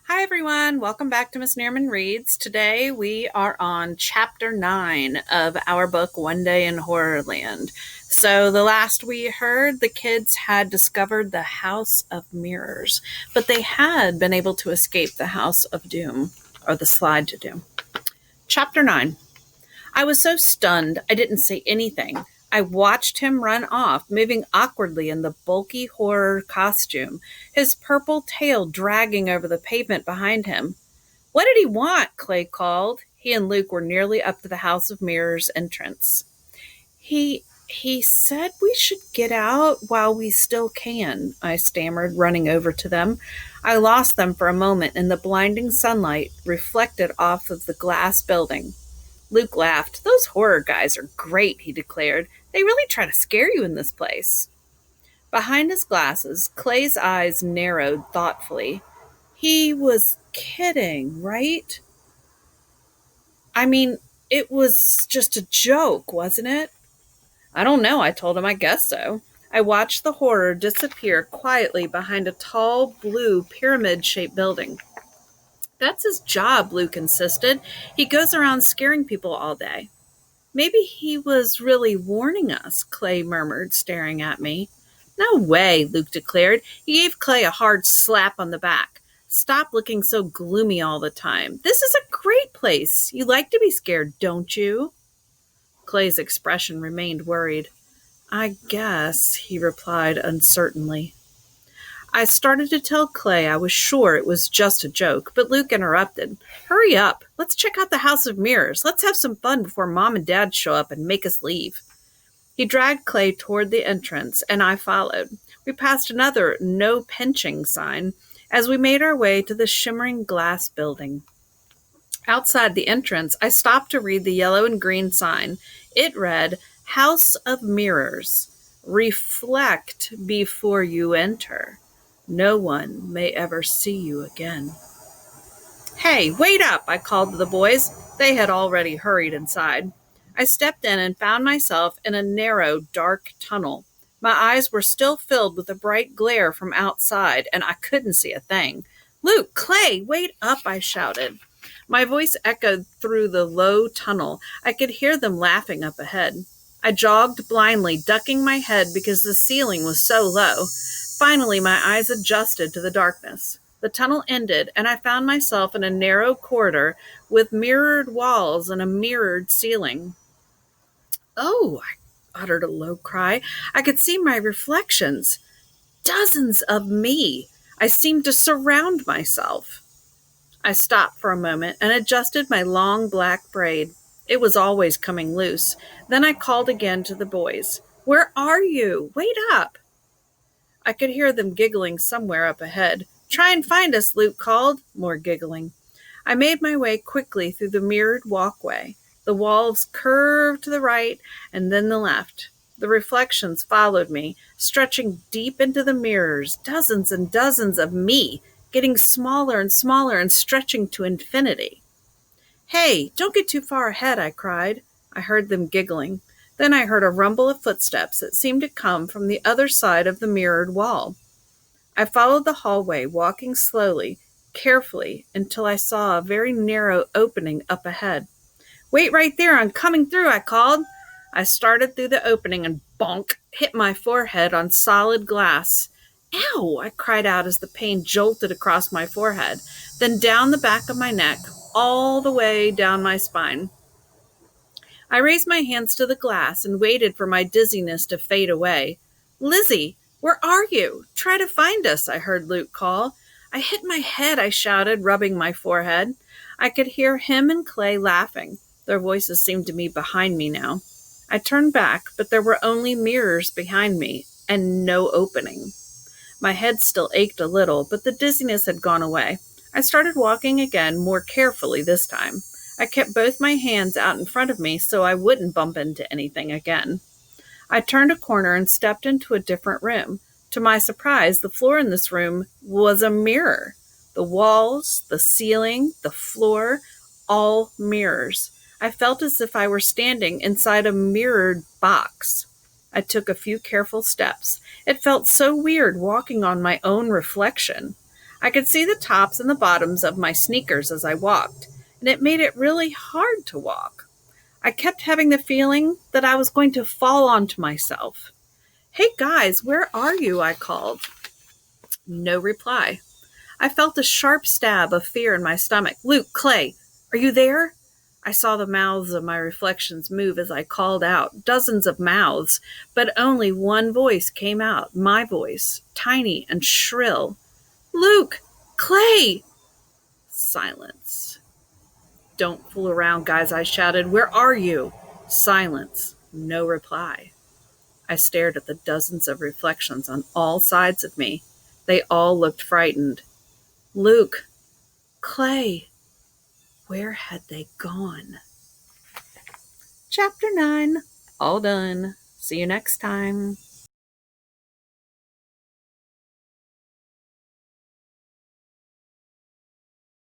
Hi, everyone. Welcome back to Miss Neerman Reads. Today we are on Chapter 9 of our book, One Day in Horrorland. So, the last we heard, the kids had discovered the House of Mirrors, but they had been able to escape the House of Doom, or the Slide to Doom. Chapter 9. I was so stunned I didn't say anything. I watched him run off, moving awkwardly in the bulky horror costume, his purple tail dragging over the pavement behind him. What did he want? Clay called. He and Luke were nearly up to the House of Mirrors entrance. He said we should get out while we still can, I stammered, running over to them. I lost them for a moment in the blinding sunlight reflected off of the glass building. Luke laughed. Those horror guys are great, he declared. They really try to scare you in this place. Behind his glasses, Clay's eyes narrowed thoughtfully. He was kidding, right? I mean, it was just a joke, wasn't it? I don't know, I told him. I guess so. I watched the horror disappear quietly behind a tall, blue, pyramid-shaped building. That's his job, Luke insisted. He goes around scaring people all day. Maybe he was really warning us, Clay murmured, staring at me. No way, Luke declared. He gave Clay a hard slap on the back. Stop looking so gloomy all the time. This is a great place. You like to be scared, don't you? Clay's expression remained worried. I guess, he replied uncertainly. I started to tell Clay I was sure it was just a joke, but Luke interrupted. Hurry up. Let's check out the House of Mirrors. Let's have some fun before Mom and Dad show up and make us leave. He dragged Clay toward the entrance, and I followed. We passed another no pinching sign as we made our way to the shimmering glass building. Outside the entrance, I stopped to read the yellow and green sign. It read, House of Mirrors. Reflect before you enter. No one may ever see you again. Hey, wait up, I called to the boys. They had already hurried inside. I stepped in and found myself in a narrow, dark tunnel. My eyes were still filled with a bright glare from outside, and I couldn't see a thing. Luke, Clay, wait up, I shouted. My voice echoed through the low tunnel. I could hear them laughing up ahead. I jogged blindly, ducking my head because the ceiling was so low. Finally, my eyes adjusted to the darkness. The tunnel ended, and I found myself in a narrow corridor with mirrored walls and a mirrored ceiling. Oh, I uttered a low cry. I could see my reflections. Dozens of me. I seemed to surround myself. I stopped for a moment and adjusted my long black braid. It was always coming loose. Then I called again to the boys. Where are you? Wait up. I could hear them giggling somewhere up ahead. Try and find us, Luke called. More giggling. I made my way quickly through the mirrored walkway. The walls curved to the right and then the left. The reflections followed me, stretching deep into the mirrors, dozens and dozens of me, getting smaller and smaller and stretching to infinity. Hey, don't get too far ahead, I cried. I heard them giggling. Then I heard a rumble of footsteps that seemed to come from the other side of the mirrored wall. I followed the hallway, walking slowly, carefully, until I saw a very narrow opening up ahead. Wait right there, I'm coming through, I called. I started through the opening and bonk, hit my forehead on solid glass. Ow, I cried out as the pain jolted across my forehead, then down the back of my neck, all the way down my spine. I raised my hands to the glass and waited for my dizziness to fade away. Lizzie, where are you? Try to find us, I heard Luke call. I hit my head, I shouted, rubbing my forehead. I could hear him and Clay laughing. Their voices seemed to be behind me now. I turned back, but there were only mirrors behind me and no opening. My head still ached a little, but the dizziness had gone away. I started walking again, more carefully this time. I kept both my hands out in front of me so I wouldn't bump into anything again. I turned a corner and stepped into a different room. To my surprise, the floor in this room was a mirror. The walls, the ceiling, the floor, all mirrors. I felt as if I were standing inside a mirrored box. I took a few careful steps. It felt so weird walking on my own reflection. I could see the tops and the bottoms of my sneakers as I walked, and it made it really hard to walk. I kept having the feeling that I was going to fall onto myself. "Hey guys, where are you?" I called. No reply. I felt a sharp stab of fear in my stomach. "Luke, Clay, are you there?" I saw the mouths of my reflections move as I called out. Dozens of mouths, but only one voice came out, my voice, tiny and shrill. "Luke! Clay!" Silence. "Don't fool around, guys," I shouted. "Where are you?" Silence. No reply. I stared at the dozens of reflections on all sides of me. They all looked frightened. Luke, Clay, where had they gone? Chapter 9. All done. See you next time.